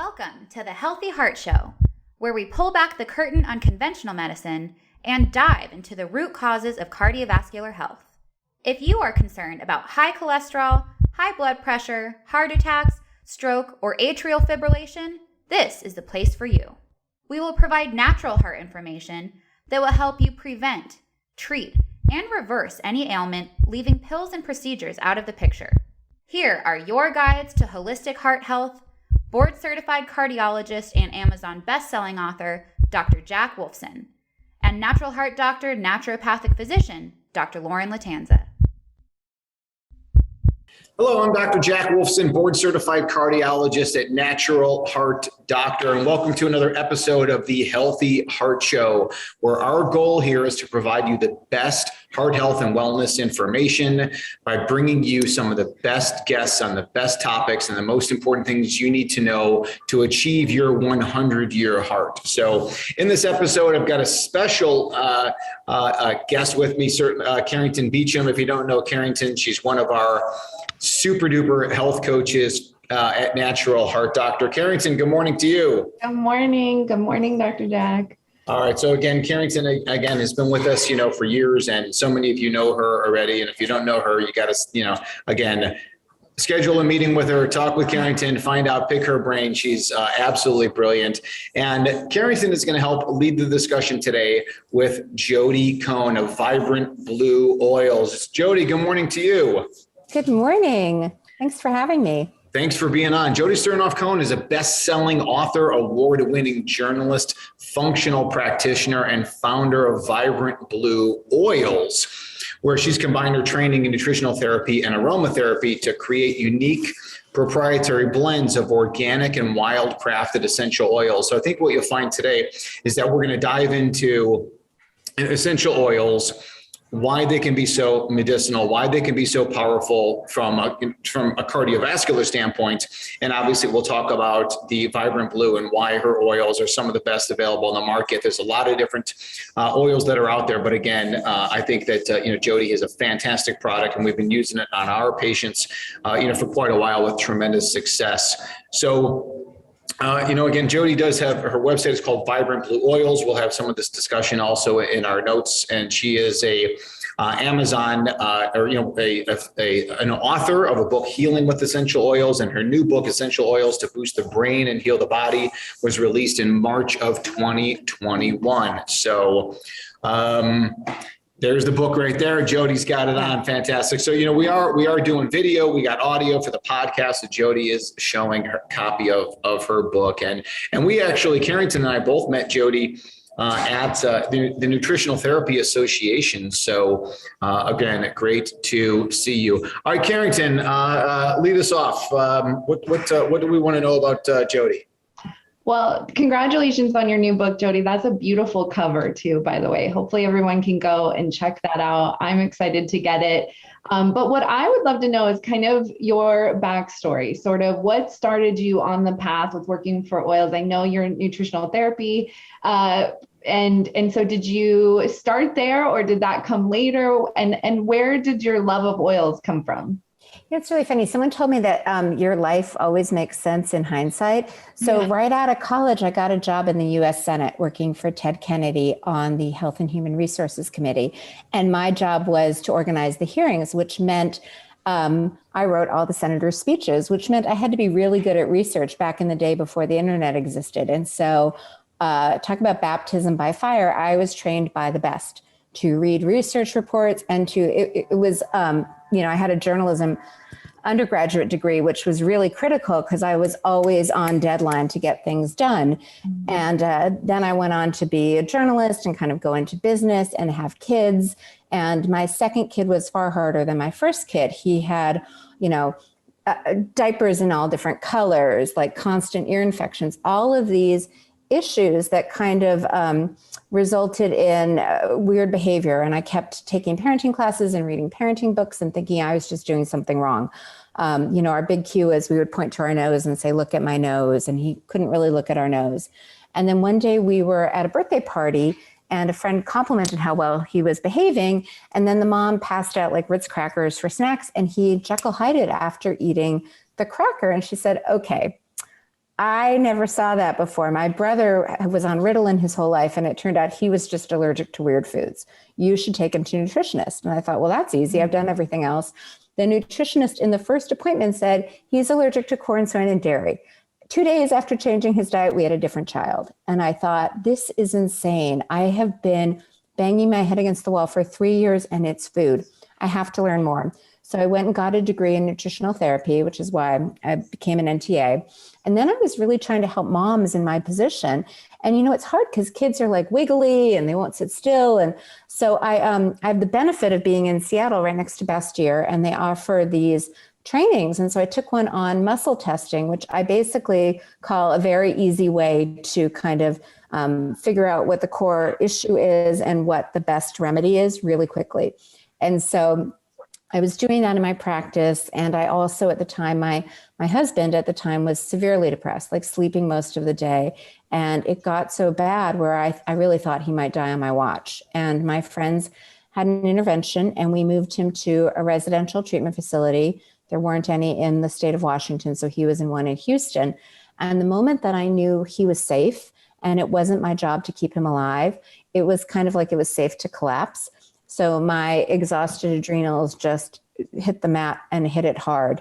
Welcome to the Healthy Heart Show, where we pull back the curtain on conventional medicine and dive into the root causes of cardiovascular health. If you are concerned about high cholesterol, high blood pressure, heart attacks, stroke, or atrial fibrillation, this is the place for you. We will provide natural heart information that will help you prevent, treat, and reverse any ailment, leaving pills and procedures out of the picture. Here are your guides to holistic heart health, board-certified cardiologist and Amazon best-selling author, Dr. Jack Wolfson, and natural heart doctor, naturopathic physician, Dr. Lauren Latanza. Hello, I'm Dr. Jack Wolfson, board-certified cardiologist at Natural Heart Doctor, and welcome to another episode of the Healthy Heart Show, where our goal here is to provide you the best heart health and wellness information by bringing you some of the best guests on the best topics and the most important things you need to know to achieve your 100-year heart. So in this episode, I've got a special guest with me, Carrington Beecham. If you don't know Carrington, she's one of our super duper health coaches at Natural Heart Doctor. Carrington, good morning to you. Good morning. Good morning, Dr. Jack. All right. So again, Carrington, has been with us, for years, and so many of you know her already. And if you don't know her, you got to, schedule a meeting with her, talk with Carrington, find out, pick her brain. She's absolutely brilliant. And Carrington is going to help lead the discussion today with Jodi Cohen of Vibrant Blue Oils. Jodi, good morning to you. Good morning. Thanks for having me. Thanks for being on. Jodi Sternoff Cohen is a best-selling author, award-winning journalist, functional practitioner, and founder of Vibrant Blue Oils, where she's combined her training in nutritional therapy and aromatherapy to create unique proprietary blends of organic and wild-crafted essential oils. So I think what you'll find today is that we're going to dive into essential oils, why they can be so medicinal, why they can be so powerful from a cardiovascular standpoint. And obviously we'll talk about the Vibrant Blue and why her oils are some of the best available in the market. There's a lot of different oils that are out there. But again, I think that, Jodi is a fantastic product, and we've been using it on our patients, for quite a while with tremendous success. So, again, Jodi does have, her website is called Vibrant Blue Oils. We'll have some of this discussion also in our notes. And she is a Amazon, an author of a book, Healing with Essential Oils. And her new book, Essential Oils to Boost the Brain and Heal the Body, was released in March of 2021. So, there's the book right there. Jodi's got it on. Fantastic. So, we are doing video. We got audio for the podcast. So Jodi is showing her copy of her book. And we actually, Carrington and I both met Jodi at the Nutritional Therapy Association. So again, great to see you. All right, Carrington, lead us off. What do we want to know about Jodi? Well, congratulations on your new book, Jodi. That's a beautiful cover too, by the way. Hopefully everyone can go and check that out. I'm excited to get it. But what I would love to know is kind of your backstory, sort of what started you on the path with working for oils. I know you're in nutritional therapy. And so did you start there, or did that come later? And where did your love of oils come from? It's really funny. Someone told me that your life always makes sense in hindsight. So right out of college, I got a job in the U.S. Senate working for Ted Kennedy on the Health and Human Resources Committee. And my job was to organize the hearings, which meant I wrote all the senators' speeches, which meant I had to be really good at research back in the day before the internet existed. And so talk about baptism by fire. I was trained by the best to read research reports and it was, I had a journalism undergraduate degree, which was really critical because I was always on deadline to get things done. Mm-hmm. And then I went on to be a journalist and kind of go into business and have kids. And my second kid was far harder than my first kid. He had, diapers in all different colors, like constant ear infections, all of these issues that kind of resulted in weird behavior. And I kept taking parenting classes and reading parenting books and thinking I was just doing something wrong. Our big cue is we would point to our nose and say, look at my nose. And he couldn't really look at our nose. And then one day we were at a birthday party and a friend complimented how well he was behaving. And then the mom passed out like Ritz crackers for snacks. And he Jekyll-Hyde after eating the cracker. And she said, okay, I never saw that before. My brother was on Ritalin his whole life, and it turned out he was just allergic to weird foods. You should take him to a nutritionist. And I thought, well, that's easy. I've done everything else. The nutritionist in the first appointment said he's allergic to corn, soy, and dairy. 2 days after changing his diet, we had a different child. And I thought, this is insane. I have been banging my head against the wall for 3 years, and it's food. I have to learn more. So I went and got a degree in nutritional therapy, which is why I became an NTA. And then I was really trying to help moms in my position. And, you know, it's hard because kids are like wiggly and they won't sit still. And so I have the benefit of being in Seattle right next to Bastyr, and they offer these trainings. And so I took one on muscle testing, which I basically call a very easy way to kind of figure out what the core issue is and what the best remedy is really quickly. And so I was doing that in my practice. And I also, at the time, my husband at the time was severely depressed, like sleeping most of the day. And it got so bad where I really thought he might die on my watch. And my friends had an intervention, and we moved him to a residential treatment facility. There weren't any in the state of Washington, so he was in one in Houston. And the moment that I knew he was safe and it wasn't my job to keep him alive, it was kind of like it was safe to collapse. So my exhausted adrenals just hit the mat and hit it hard.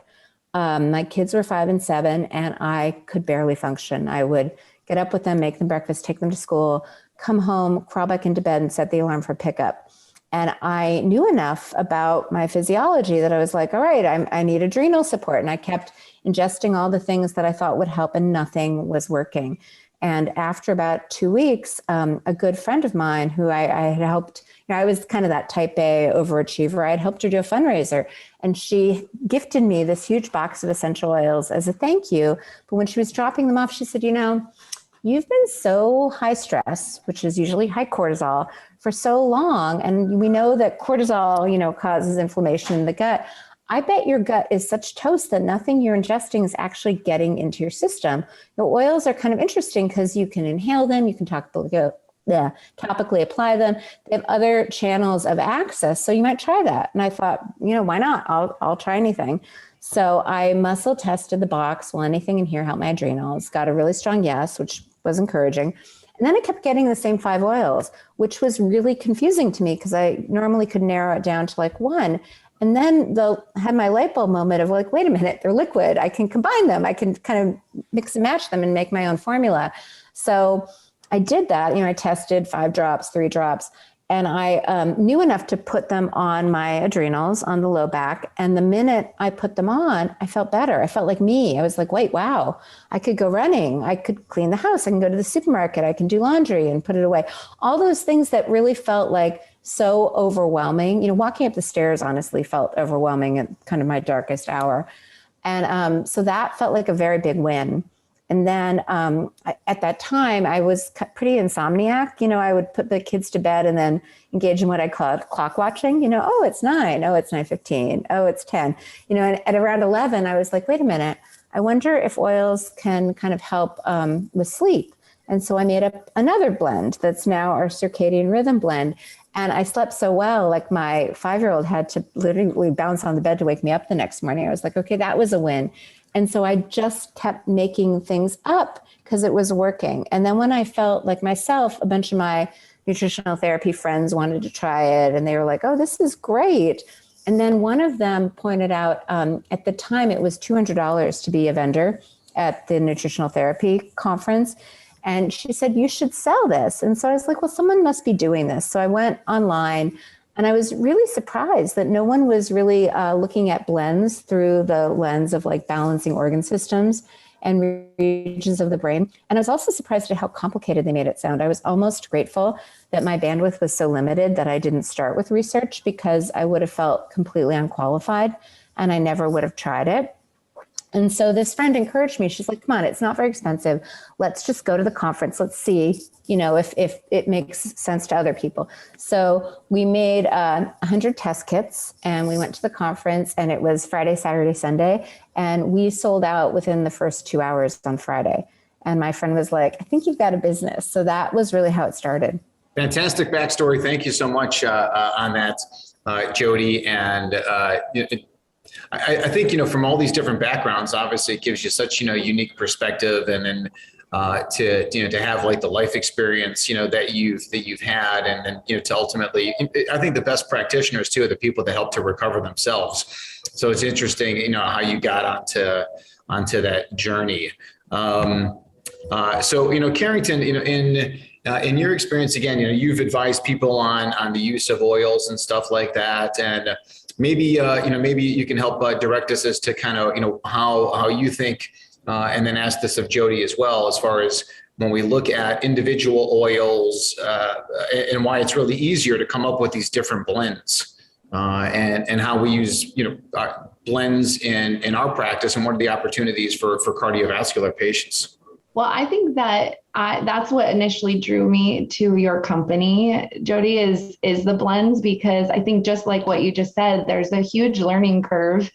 My kids were 5 and 7, and I could barely function. I would get up with them, make them breakfast, take them to school, come home, crawl back into bed, and set the alarm for pickup. And I knew enough about my physiology that I was like, all right, I need adrenal support. And I kept ingesting all the things that I thought would help, and nothing was working. And after about 2 weeks, a good friend of mine who I had helped, you know, I was kind of that type A overachiever. I had helped her do a fundraiser, and she gifted me this huge box of essential oils as a thank you. But when she was dropping them off, she said, you know, you've been so high stress, which is usually high cortisol, for so long. And we know that cortisol, you know, causes inflammation in the gut. I bet your gut is such toast that nothing you're ingesting is actually getting into your system. The oils are kind of interesting because you can inhale them, you can topically apply them. They have other channels of access, so you might try that. And I thought, you know, why not? I'll try anything. So I muscle tested the box. Will anything in here help my adrenals? Got a really strong yes, which was encouraging. And then I kept getting the same 5 oils, which was really confusing to me because I normally could narrow it down to like one. And then they'll have my light bulb moment of like, wait a minute, they're liquid. I can combine them. I can kind of mix and match them and make my own formula. So I did that. You know, I tested 5 drops, 3 drops, and I knew enough to put them on my adrenals on the low back. And the minute I put them on, I felt better. I felt like me. I was like, wait, wow, I could go running. I could clean the house. I can go to the supermarket. I can do laundry and put it away. All those things that really felt like so overwhelming. You know, walking up the stairs honestly felt overwhelming at kind of my darkest hour. And so that felt like a very big win. And then at that time, I was pretty insomniac. You know, I would put the kids to bed and then engage in what I called clock watching. You know, oh, it's 9. Oh, it's 9:15. Oh, it's 10. You know, and at around 11, I was like, wait a minute. I wonder if oils can kind of help with sleep. And so I made up another blend that's now our circadian rhythm blend. And I slept so well, like my 5-year-old had to literally bounce on the bed to wake me up the next morning. I was like, okay, that was a win. And so I just kept making things up because it was working. And then when I felt like myself, a bunch of my nutritional therapy friends wanted to try it, and they were like, oh, this is great. And then one of them pointed out, at the time it was $200 to be a vendor at the nutritional therapy conference. And she said, you should sell this. And so I was like, well, someone must be doing this. So I went online, and I was really surprised that no one was really looking at blends through the lens of like balancing organ systems and regions of the brain. And I was also surprised at how complicated they made it sound. I was almost grateful that my bandwidth was so limited that I didn't start with research, because I would have felt completely unqualified and I never would have tried it. And so this friend encouraged me. She's like, come on, it's not very expensive. Let's just go to the conference. Let's see, you know, if it makes sense to other people. So we made 100 test kits, and we went to the conference, and it was Friday, Saturday, Sunday. And we sold out within the first 2 hours on Friday. And my friend was like, I think you've got a business. So that was really how it started. Fantastic backstory. Thank you so much on that, Jodi. And I think, from all these different backgrounds, obviously it gives you such, unique perspective, and then to have like the life experience, that you've had, and then, to ultimately, I think the best practitioners too are the people that help to recover themselves. So it's interesting, how you got onto that journey. So, Carrington, in your experience, again, you've advised people on the use of oils and stuff like that, and maybe maybe you can help direct us as to kind of how you think, and then ask this of Jodi as well, as far as when we look at individual oils, and why it's really easier to come up with these different blends, and how we use blends in our practice, and what are the opportunities for cardiovascular patients. Well, I think that that's what initially drew me to your company, Jodi, is the blends, because I think just like what you just said, there's a huge learning curve.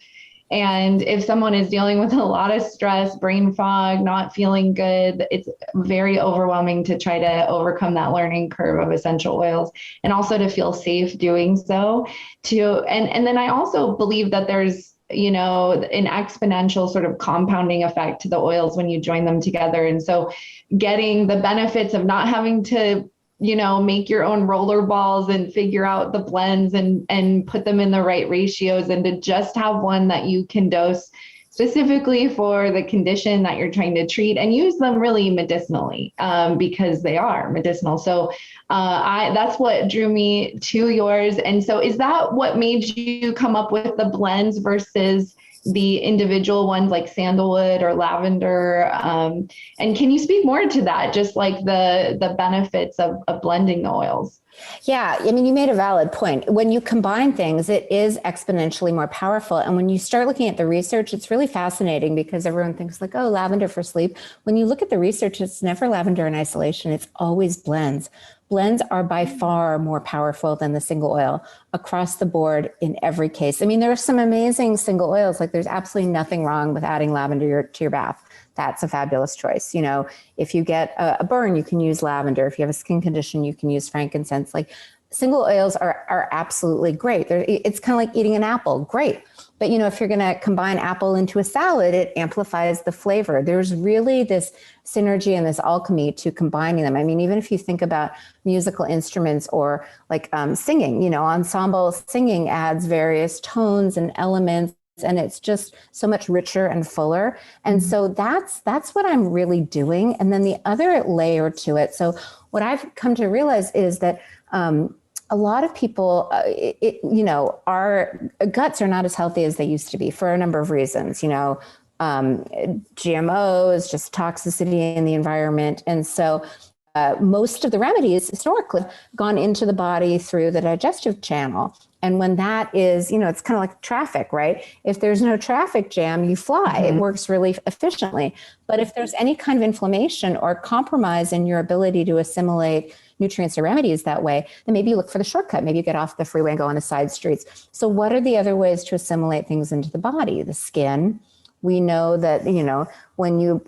And if someone is dealing with a lot of stress, brain fog, not feeling good, it's very overwhelming to try to overcome that learning curve of essential oils, and also to feel safe doing so too. And then I also believe that there's an exponential sort of compounding effect to the oils when you join them together. And so getting the benefits of not having to, make your own roller balls and figure out the blends and put them in the right ratios, and to just have one that you can dose specifically for the condition that you're trying to treat, and use them really medicinally, because they are medicinal. So that's what drew me to yours. And so is that what made you come up with the blends versus the individual ones like sandalwood or lavender? And can you speak more to that, just like the benefits of blending the oils? Yeah, I mean, you made a valid point. When you combine things, it is exponentially more powerful. And when you start looking at the research, it's really fascinating, because everyone thinks like, oh, lavender for sleep. When you look at the research, it's never lavender in isolation. It's always blends. Blends are by far more powerful than the single oil across the board in every case. I mean, there are some amazing single oils, like there's absolutely nothing wrong with adding lavender to your bath. That's a fabulous choice. If you get a burn, you can use lavender. If you have a skin condition, you can use frankincense. Like, single oils are absolutely great. It's kind of like eating an apple, great. But, if you're going to combine apple into a salad, it amplifies the flavor. There's really this synergy and this alchemy to combining them. I mean, even if you think about musical instruments or like singing, ensemble singing adds various tones and elements, and it's just so much richer and fuller. And so that's what I'm really doing. And then the other layer to it. So what I've come to realize is that a lot of people, our guts are not as healthy as they used to be for a number of reasons, GMOs, just toxicity in the environment. And so most of the remedies historically have gone into the body through the digestive channel. And when that is, it's kind of like traffic, right? If there's no traffic jam, you fly. It works really efficiently. But if there's any kind of inflammation or compromise in your ability to assimilate nutrients or remedies that way, then maybe you look for the shortcut. Maybe you get off the freeway and go on the side streets. So what are the other ways to assimilate things into the body? The skin. We know that, when you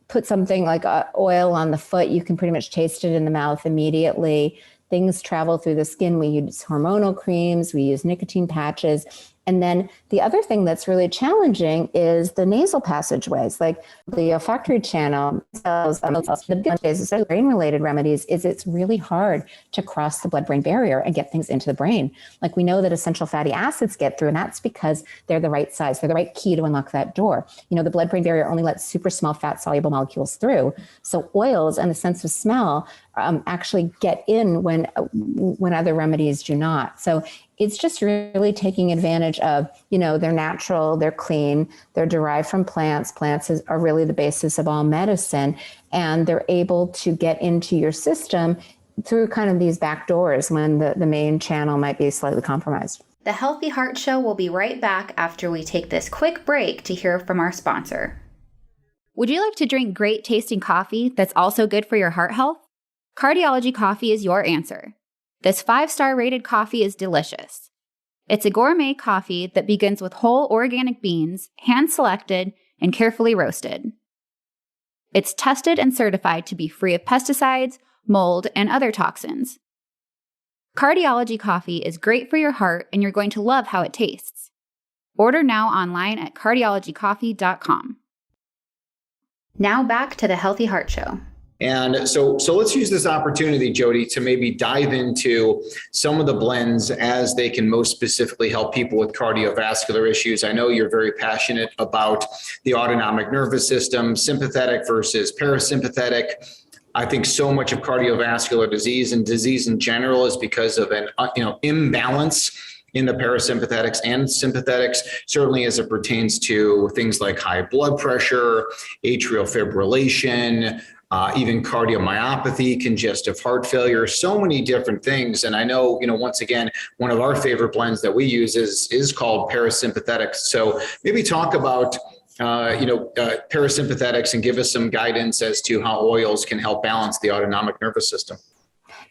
put something like oil on the foot, you can pretty much taste it in the mouth immediately. Things travel through the skin. We use hormonal creams, we use nicotine patches. And then the other thing that's really challenging is the nasal passageways, like the olfactory channel cells, the big ways, especially brain-related remedies, is it's really hard to cross the blood-brain barrier and get things into the brain. Like, we know that essential fatty acids get through, and that's because they're the right size. They're the right key to unlock that door. The blood-brain barrier only lets super small fat-soluble molecules through. So oils and the sense of smell actually get in when other remedies do not. So it's just really taking advantage of, they're natural, they're clean, they're derived from plants. Plants are really the basis of all medicine, and they're able to get into your system through kind of these back doors when the main channel might be slightly compromised. The Healthy Heart Show will be right back after we take this quick break to hear from our sponsor. Would you like to drink great tasting coffee that's also good for your heart health? Cardiology coffee is your answer. This 5-star rated coffee is delicious. It's a gourmet coffee that begins with whole organic beans, hand-selected and carefully roasted. It's tested and certified to be free of pesticides, mold, and other toxins. Cardiology coffee is great for your heart, and you're going to love how it tastes. Order now online at cardiologycoffee.com. Now back to the Healthy Heart Show. And so let's use this opportunity, Jodi, to maybe dive into some of the blends as they can most specifically help people with cardiovascular issues. I know you're very passionate about the autonomic nervous system, sympathetic versus parasympathetic. I think so much of cardiovascular disease and disease in general is because of an imbalance in the parasympathetics and sympathetics, certainly as it pertains to things like high blood pressure, atrial fibrillation, even cardiomyopathy, congestive heart failure, so many different things. And I know, once again, one of our favorite blends that we use is called Parasympathetic. So maybe talk about parasympathetics and give us some guidance as to how oils can help balance the autonomic nervous system.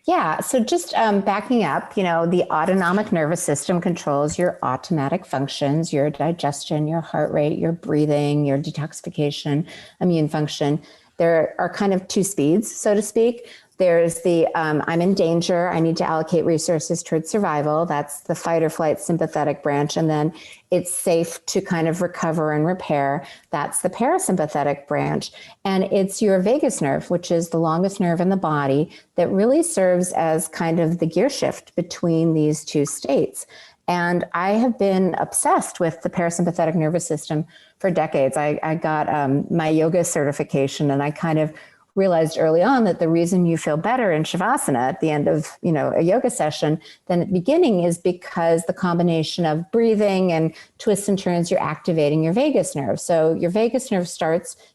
Yeah. So just backing up, the autonomic nervous system controls your automatic functions, your digestion, your heart rate, your breathing, your detoxification, immune function. There are kind of two speeds, so to speak. There's the I'm in danger, I need to allocate resources towards survival. That's the fight or flight sympathetic branch. And then it's safe to kind of recover and repair. That's the parasympathetic branch. And it's your vagus nerve, which is the longest nerve in the body, that really serves as kind of the gear shift between these two states. And I have been obsessed with the parasympathetic nervous system for decades. I got my yoga certification, and I kind of realized early on that the reason you feel better in Shavasana at the end of, a yoga session than at the beginning is because the combination of breathing and twists and turns, you're activating your vagus nerve. So your vagus nerve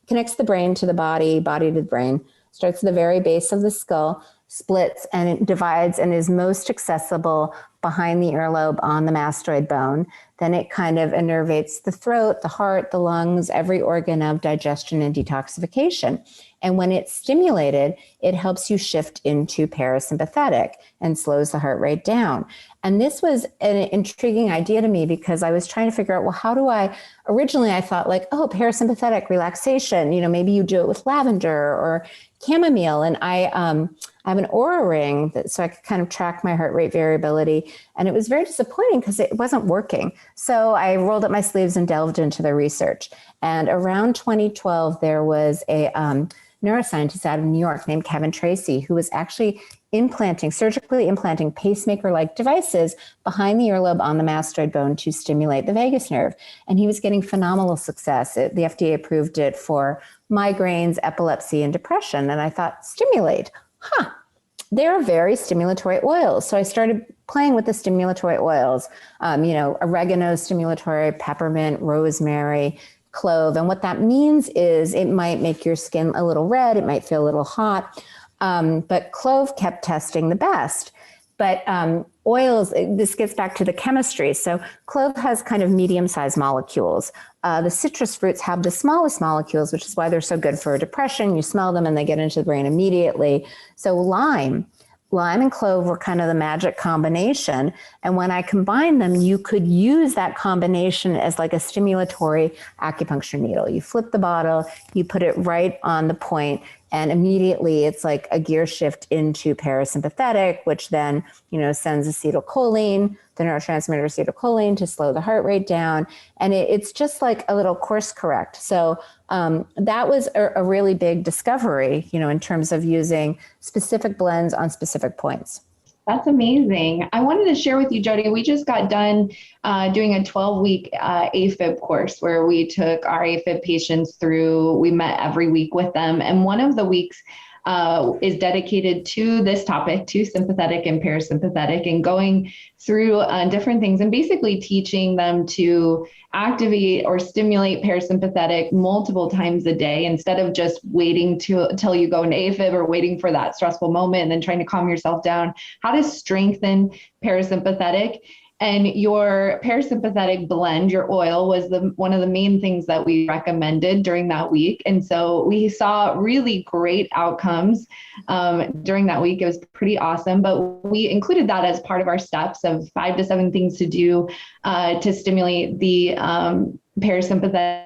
connects the brain to the body to the brain, starts at the very base of the skull, splits, and it divides and is most accessible behind the earlobe on the mastoid bone. Then it kind of innervates the throat, the heart, the lungs, every organ of digestion and detoxification. And when it's stimulated, it helps you shift into parasympathetic and slows the heart rate down. And this was an intriguing idea to me because I was trying to figure out, originally I thought parasympathetic relaxation, maybe you do it with lavender or chamomile. And I have an Oura ring so I could kind of track my heart rate variability. And it was very disappointing because it wasn't working. So I rolled up my sleeves and delved into the research. And around 2012, there was a neuroscientist out of New York named Kevin Tracy, who was actually surgically implanting pacemaker-like devices behind the earlobe on the mastoid bone to stimulate the vagus nerve. And he was getting phenomenal success. The FDA approved it for migraines, epilepsy, and depression. And I thought, stimulate, there are very stimulatory oils. So I started playing with the stimulatory oils, oregano stimulatory, peppermint, rosemary, clove. And what that means is it might make your skin a little red. It might feel a little hot. But clove kept testing the best. But oils, this gets back to the chemistry. So clove has kind of medium-sized molecules. The citrus fruits have the smallest molecules, which is why they're so good for depression. You smell them and they get into the brain immediately. So lime and clove were kind of the magic combination. And when I combined them, you could use that combination as like a stimulatory acupuncture needle. You flip the bottle, you put it right on the point, and immediately it's like a gear shift into parasympathetic, which then, sends acetylcholine, the neurotransmitter acetylcholine, to slow the heart rate down. And it's just like a little course correct. So that was a really big discovery, in terms of using specific blends on specific points. That's amazing. I wanted to share with you, Jodi, we just got done doing a 12-week Afib course where we took our Afib patients through, we met every week with them. And one of the weeks is dedicated to this topic, to sympathetic and parasympathetic, and going through different things and basically teaching them to activate or stimulate parasympathetic multiple times a day instead of just waiting till you go into Afib or waiting for that stressful moment and then trying to calm yourself down, how to strengthen parasympathetic. And your parasympathetic blend, your oil, was one of the main things that we recommended during that week. And so we saw really great outcomes during that week. It was pretty awesome. But we included that as part of our steps of 5 to 7 things to do to stimulate the parasympathetic.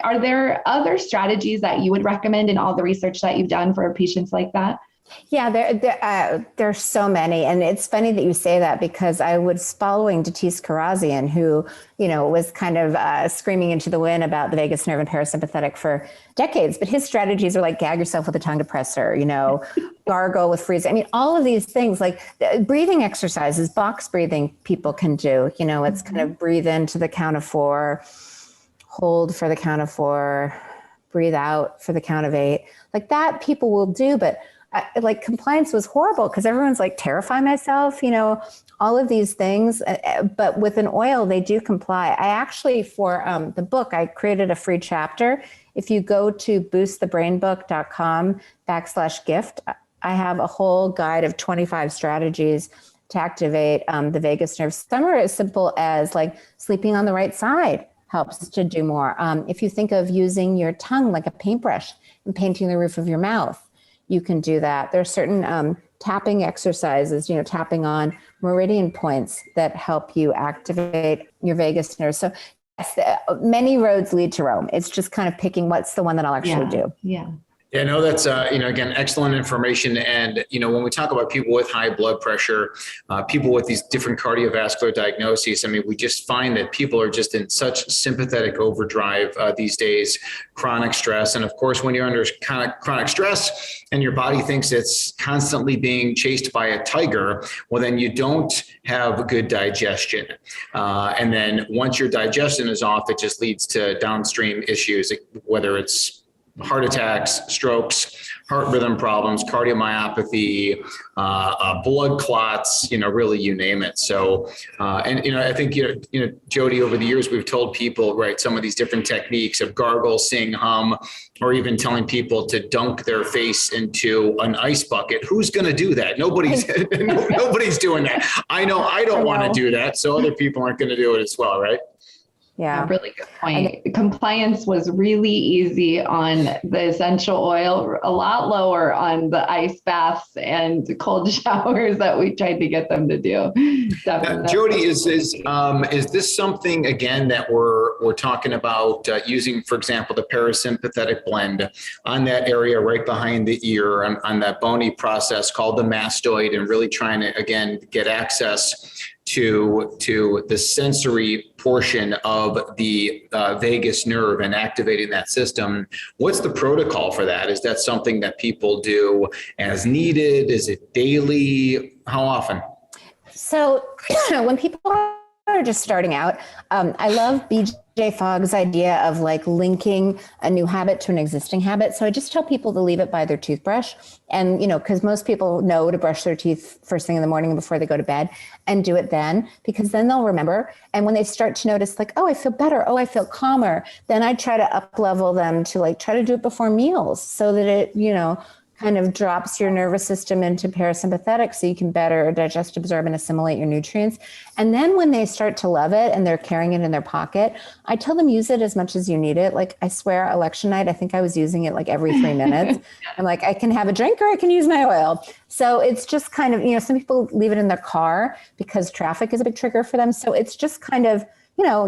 Are there other strategies that you would recommend in all the research that you've done for patients like that? Yeah, there's so many. And it's funny that you say that, because I was following Jodi Cohen, who, was kind of screaming into the wind about the vagus nerve and parasympathetic for decades. But his strategies are like gag yourself with a tongue depressor, gargle with freeze. I mean, all of these things, like breathing exercises, box breathing, people can do. It's kind of breathe into the count of 4, hold for the count of 4, breathe out for the count of 8. Like that people will do, but like compliance was horrible because everyone's like, terrify myself, all of these things. But with an oil, they do comply. I actually, for the book, I created a free chapter. If you go to boostthebrainbook.com/gift, I have a whole guide of 25 strategies to activate the vagus nerve. Some are as simple as like sleeping on the right side helps to do more. If you think of using your tongue like a paintbrush and painting the roof of your mouth, you can do that. There are certain tapping exercises, tapping on meridian points that help you activate your vagus nerve. So yes, many roads lead to Rome. It's just kind of picking what's the one that I'll actually do. Yeah. Yeah, no, that's, again, excellent information. And, when we talk about people with high blood pressure, people with these different cardiovascular diagnoses, I mean, we just find that people are just in such sympathetic overdrive these days, chronic stress. And of course, when you're under chronic stress and your body thinks it's constantly being chased by a tiger, well, then you don't have good digestion. And then once your digestion is off, it just leads to downstream issues, whether it's heart attacks, strokes, heart rhythm problems, cardiomyopathy, blood clots, really you name it. So, I think, Jodi, over the years, we've told people, right, some of these different techniques of gargle, sing, hum, or even telling people to dunk their face into an ice bucket. Who's going to do that? Nobody's doing that. I know I don't want to do that. So other people aren't going to do it as well, right? Yeah, really good point. Compliance was really easy on the essential oil, a lot lower on the ice baths and cold showers that we tried to get them to do. Now, Jodi, is this something again that we're talking about using, for example, the parasympathetic blend on that area right behind the ear on that bony process called the mastoid, and really trying to again get access to the sensory portion of the vagus nerve and activating that system? What's the protocol for that? Is that something that people do as needed? Is it daily? How often? So when people are just starting out, I love BJ Fogg's idea of like linking a new habit to an existing habit. So I just tell people to leave it by their toothbrush, and, because most people know to brush their teeth first thing in the morning before they go to bed, and do it then, because then they'll remember. And when they start to notice like, oh, I feel better, oh, I feel calmer, then I try to up level them to like try to do it before meals so that it, kind of drops your nervous system into parasympathetic so you can better digest, absorb, and assimilate your nutrients. And then when they start to love it and they're carrying it in their pocket, I tell them use it as much as you need it. Like I swear, election night, I think I was using it like every 3 minutes. I'm like, I can have a drink or I can use my oil. So it's just kind of, some people leave it in their car because traffic is a big trigger for them. So it's just kind of, you know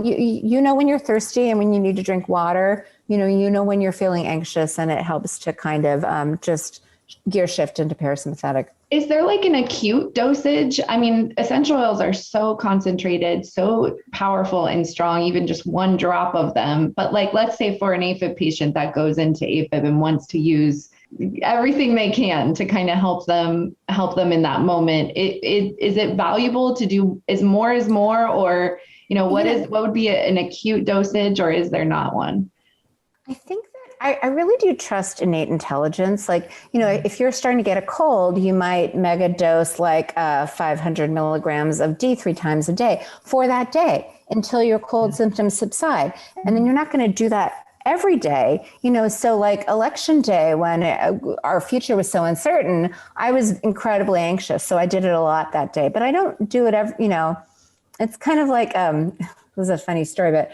when you're thirsty and when you need to drink water, you know when you're feeling anxious, and it helps to kind of just gear shift into parasympathetic. Is there like an acute dosage? I mean, essential oils are so concentrated, so powerful and strong, even just one drop of them. But like, let's say for an Afib patient that goes into Afib and wants to use everything they can to kind of help them in that moment. Is it valuable to do is more, or, what would be an acute dosage, or is there not one? I think that I really do trust innate intelligence. Like, if you're starting to get a cold, you might mega dose like 500 milligrams of D 3 times a day for that day until your cold symptoms subside. And then you're not going to do that every day, so like election day, when our future was so uncertain, I was incredibly anxious. So I did it a lot that day, but I don't do it every, it's kind of like, this is a funny story, but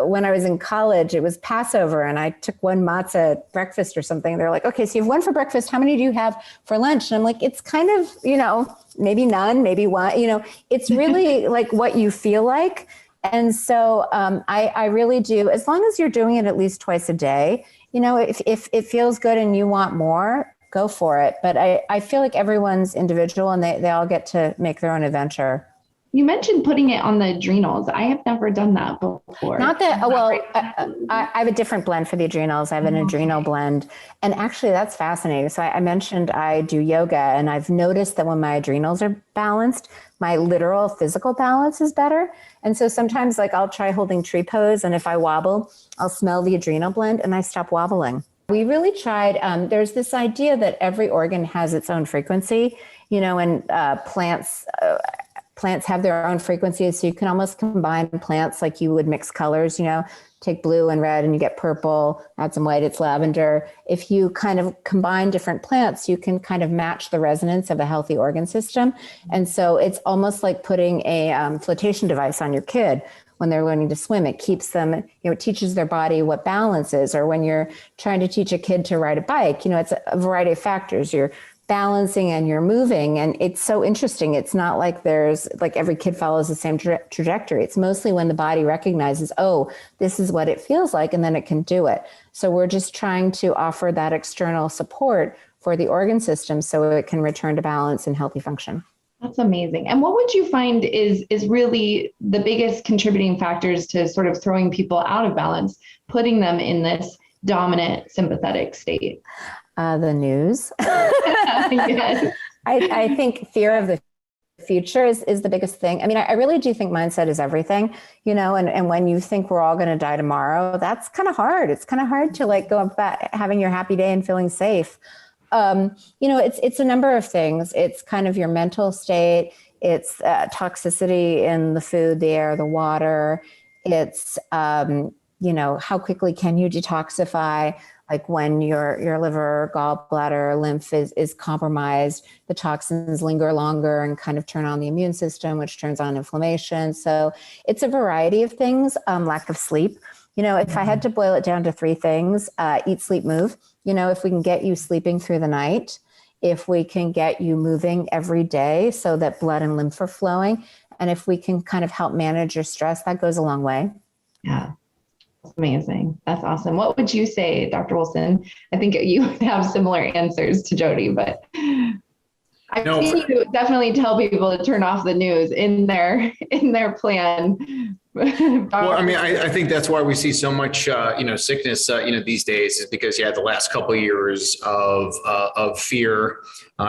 when I was in college, it was Passover, and I took one matzah at breakfast or something. They're like, okay, so you have one for breakfast. How many do you have for lunch? And I'm like, it's kind of, maybe none, maybe one, it's really like what you feel like. And so I really do, as long as you're doing it at least twice a day, if it feels good and you want more, go for it. But I feel like everyone's individual and they all get to make their own adventure. You mentioned putting it on the adrenals. I have never done that before. Not that, well, I have a different blend for the adrenals. I have an adrenal blend. And actually that's fascinating. So I mentioned I do yoga, and I've noticed that when my adrenals are balanced, my literal physical balance is better. And so sometimes like I'll try holding tree pose, and if I wobble, I'll smell the adrenal blend and I stop wobbling. We really tried, there's this idea that every organ has its own frequency, and plants have their own frequencies. So you can almost combine plants like you would mix colors, take blue and red and you get purple, add some white, it's lavender. If you kind of combine different plants, you can kind of match the resonance of a healthy organ system. And so it's almost like putting a flotation device on your kid when they're learning to swim. It keeps them, it teaches their body what balance is. Or when you're trying to teach a kid to ride a bike, it's a variety of factors. You're balancing and you're moving. And it's so interesting. It's not like there's like every kid follows the same trajectory. It's mostly when the body recognizes, oh, this is what it feels like, and then it can do it. So we're just trying to offer that external support for the organ system so it can return to balance and healthy function. That's amazing. And what would you find is really the biggest contributing factors to sort of throwing people out of balance, putting them in this dominant sympathetic state? The news. Yes. I think fear of the future is the biggest thing. I mean, I really do think mindset is everything, and when you think we're all going to die tomorrow, that's kind of hard. It's kind of hard to like go about having your happy day and feeling safe. It's a number of things. It's kind of your mental state. It's toxicity in the food, the air, the water. It's, how quickly can you detoxify? Like when your liver, gallbladder, lymph is compromised, the toxins linger longer and kind of turn on the immune system, which turns on inflammation. So it's a variety of things. Lack of sleep. If I had to boil it down to three things, eat, sleep, move. If we can get you sleeping through the night, if we can get you moving every day so that blood and lymph are flowing, and if we can kind of help manage your stress, that goes a long way. Yeah. That's amazing. That's awesome. What would you say, Dr. Wilson? I think you have similar answers to Jodi, but I've seen you definitely tell people to turn off the news in their plan. Well, I mean, I think that's why we see so much, sickness, these days, is because the last couple of years of fear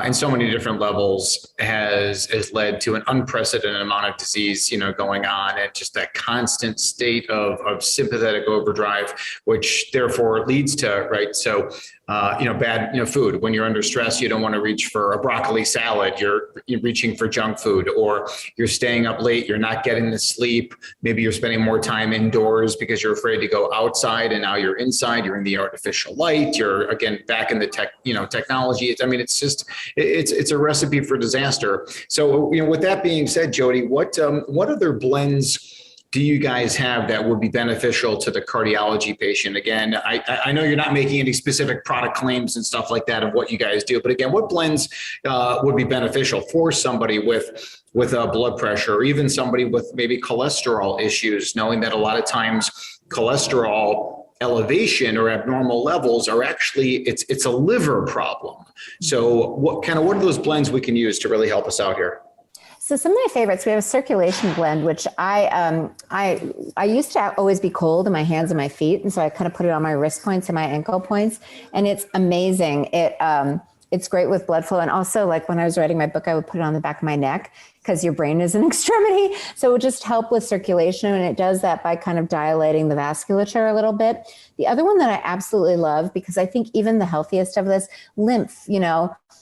in so many different levels has led to an unprecedented amount of disease, going on, and just that constant state of sympathetic overdrive, which therefore leads to, right? So, bad, food. When you're under stress, you don't want to reach for a broccoli salad. You're reaching for junk food, or you're staying up late. You're not getting the sleep. Maybe you're spending more time indoors because you're afraid to go outside, and now you're inside. You're in the artificial light. You're again back in the technology. It's a recipe for disaster. So, with that being said, Jodi, what other blends do you guys have that would be beneficial to the cardiology patient? Again, I know you're not making any specific product claims and stuff like that of what you guys do, but again, what blends would be beneficial for somebody with blood pressure, or even somebody with maybe cholesterol issues, knowing that a lot of times cholesterol elevation or abnormal levels are actually, it's a liver problem. So what are those blends we can use to really help us out here? So some of my favorites, we have a circulation blend, which I used to always be cold in my hands and my feet. And so I kind of put it on my wrist points and my ankle points, and it's amazing. It's great with blood flow. And also, like when I was writing my book, I would put it on the back of my neck because your brain is an extremity. So it would just help with circulation. And it does that by kind of dilating the vasculature a little bit. The other one that I absolutely love, because I think even the healthiest of this, lymph,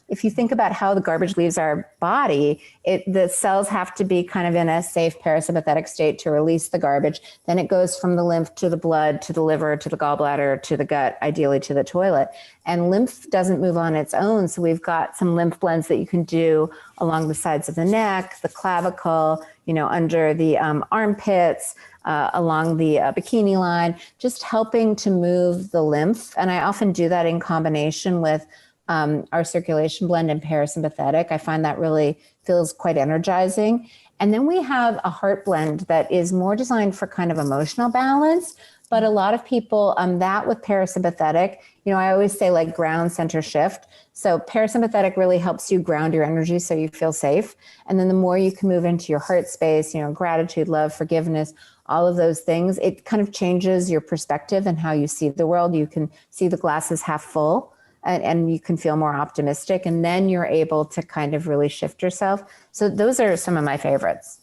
if you think about how the garbage leaves our body, the cells have to be kind of in a safe parasympathetic state to release the garbage. Then it goes from the lymph to the blood, to the liver, to the gallbladder, to the gut, ideally to the toilet. And lymph doesn't move on its own. So we've got some lymph blends that you can do along the sides of the neck, the clavicle, under the armpits, along the bikini line, just helping to move the lymph. And I often do that in combination with our circulation blend and parasympathetic. I find that really feels quite energizing. And then we have a heart blend that is more designed for kind of emotional balance, But a lot of people, that with parasympathetic, I always say like ground center shift. So parasympathetic really helps you ground your energy so you feel safe. And then the more you can move into your heart space, gratitude, love, forgiveness, all of those things, it kind of changes your perspective and how you see the world. You can see the glass is half full and you can feel more optimistic. And then you're able to kind of really shift yourself. So those are some of my favorites.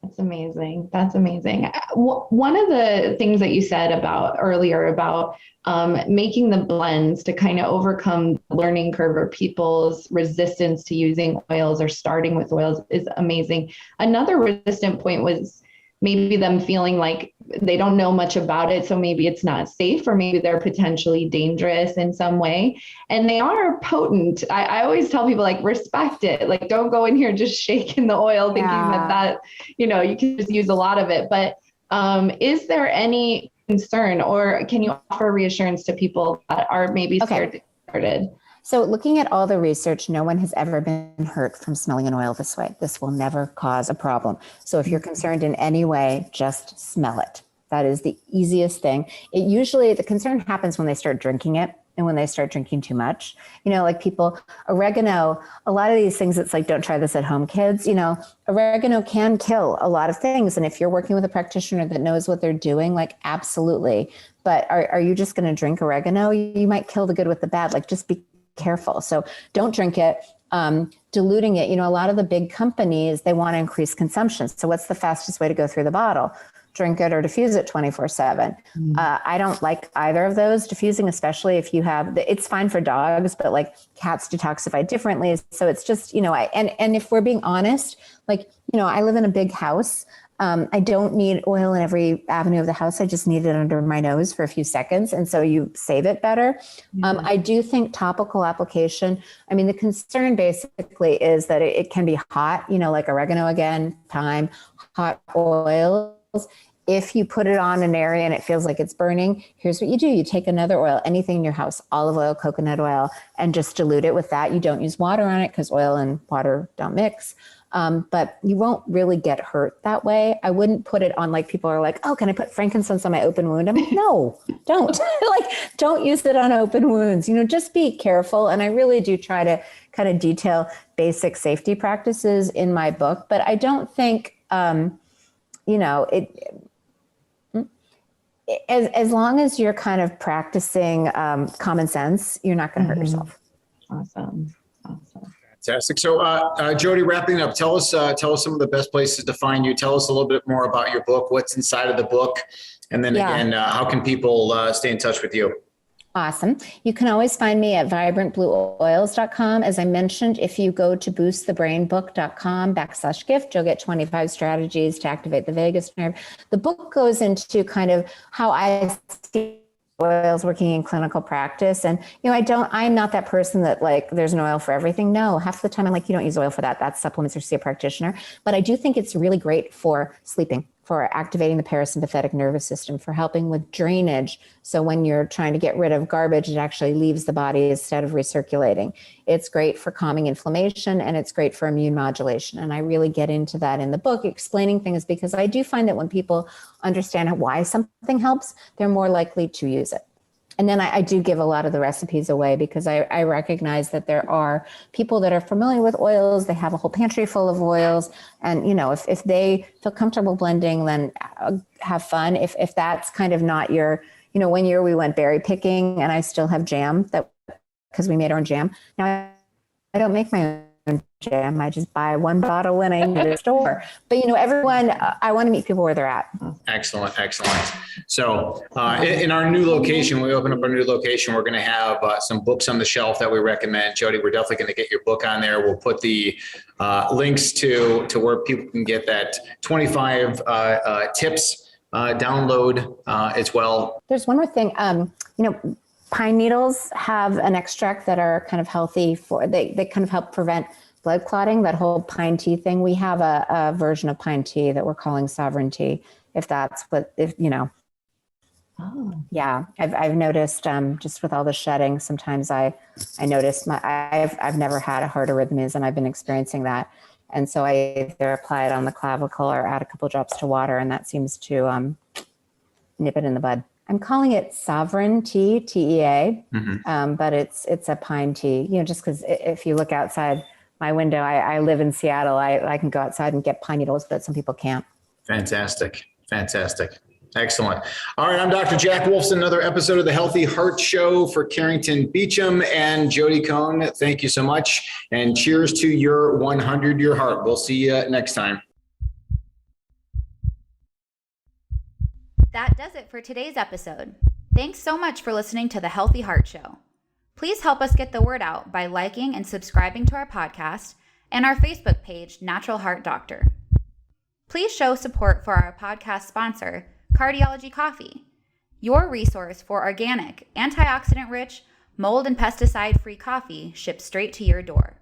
That's amazing. That's amazing. One of the things that you said earlier about making the blends to kind of overcome the learning curve or people's resistance to using oils or starting with oils is amazing. Another resistant point was maybe them feeling like they don't know much about it, so maybe it's not safe, or maybe they're potentially dangerous in some way. And they are potent. I always tell people, like, respect it. Like, don't go in here just shaking the oil thinking that you can just use a lot of it. But is there any concern, or can you offer reassurance to people that are maybe scared to get started? So looking at all the research, no one has ever been hurt from smelling an oil this way. This will never cause a problem. So if you're concerned in any way, just smell it. That is the easiest thing. The concern happens when they start drinking it and when they start drinking too much. Like people, oregano, a lot of these things, it's like, don't try this at home, kids. Oregano can kill a lot of things. And if you're working with a practitioner that knows what they're doing, like, absolutely. But are you just going to drink oregano? You might kill the good with the bad. Like, just be careful. So don't drink it. Diluting it. A lot of the big companies, they want to increase consumption. So what's the fastest way to go through the bottle? Drink it or diffuse it 24/7. I don't like either of those. Diffusing, especially if you have, it's fine for dogs, but like cats detoxify differently. So it's just, and if we're being honest, like, I live in a big house. I don't need oil in every avenue of the house. I just need it under my nose for a few seconds. And so you save it better. I do think topical application, the concern basically is that it can be hot, like oregano, again, thyme, hot oils. If you put it on an area and it feels like it's burning, here's what you do. You take another oil, anything in your house, olive oil, coconut oil, and just dilute it with that. You don't use water on it because oil and water don't mix. But you won't really get hurt that way. I wouldn't put it on, like, people are like, oh, can I put frankincense on my open wound? I'm like, no, don't. Don't use it on open wounds. Just be careful. And I really do try to kind of detail basic safety practices in my book. But I don't think, as long as you're kind of practicing common sense, you're not going to hurt yourself. Awesome. Fantastic. So, Jodi, wrapping up, tell us some of the best places to find you. Tell us a little bit more about your book, what's inside of the book, and then again, how can people stay in touch with you? Awesome. You can always find me at vibrantblueoils.com. As I mentioned, if you go to boostthebrainbook.com/gift, you'll get 25 strategies to activate the vagus nerve. The book goes into kind of how I see oils working in clinical practice. And, I'm not that person that, like, there's an oil for everything. No, half the time I'm like, you don't use oil for that. That's supplements, or see a practitioner. But I do think it's really great for sleeping, for activating the parasympathetic nervous system, for helping with drainage. So when you're trying to get rid of garbage, it actually leaves the body instead of recirculating. It's great for calming inflammation, and it's great for immune modulation. And I really get into that in the book, explaining things, because I do find that when people understand why something helps, they're more likely to use it. And then I do give a lot of the recipes away, because I recognize that there are people that are familiar with oils. They have a whole pantry full of oils. And, if they feel comfortable blending, then have fun. If that's kind of not your, one year we went berry picking, and I still have jam because we made our own jam. Now, I don't make my own jam. I just buy one bottle when I need a store. But, everyone, I want to meet people where they're at. Excellent. So in our new location, we open up our new location, we're going to have some books on the shelf that we recommend. Jodi, we're definitely going to get your book on there. We'll put the links to where people can get that 25 tips download as well. There's one more thing. Pine needles have an extract that are kind of healthy they kind of help prevent blood clotting, that whole pine tea thing. We have a version of pine tea that we're calling sovereignty, if that's what, yeah, I've noticed just with all the shedding, sometimes I notice I've never had a heart arrhythmias, and I've been experiencing that. And so I either apply it on the clavicle or add a couple drops to water, and that seems to nip it in the bud. I'm calling it Sovereign Tea, TEA, but it's a pine tea. Just because if you look outside my window, I live in Seattle. I can go outside and get pine needles, but some people can't. Fantastic. Excellent. All right, I'm Dr. Jack Wolfson, another episode of the Healthy Heart Show for Carrington Beecham and Jodi Cohen. Thank you so much. And cheers to your 100-year heart. We'll see you next time. That does it for today's episode. Thanks so much for listening to the Healthy Heart Show. Please help us get the word out by liking and subscribing to our podcast and our Facebook page, Natural Heart Doctor. Please show support for our podcast sponsor, Cardiology Coffee, your resource for organic, antioxidant-rich, mold and pesticide-free coffee shipped straight to your door.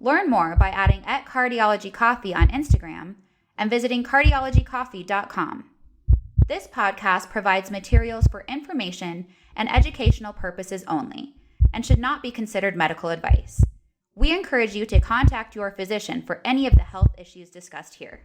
Learn more by adding @Cardiology Coffee on Instagram and visiting cardiologycoffee.com. This podcast provides materials for information and educational purposes only and should not be considered medical advice. We encourage you to contact your physician for any of the health issues discussed here.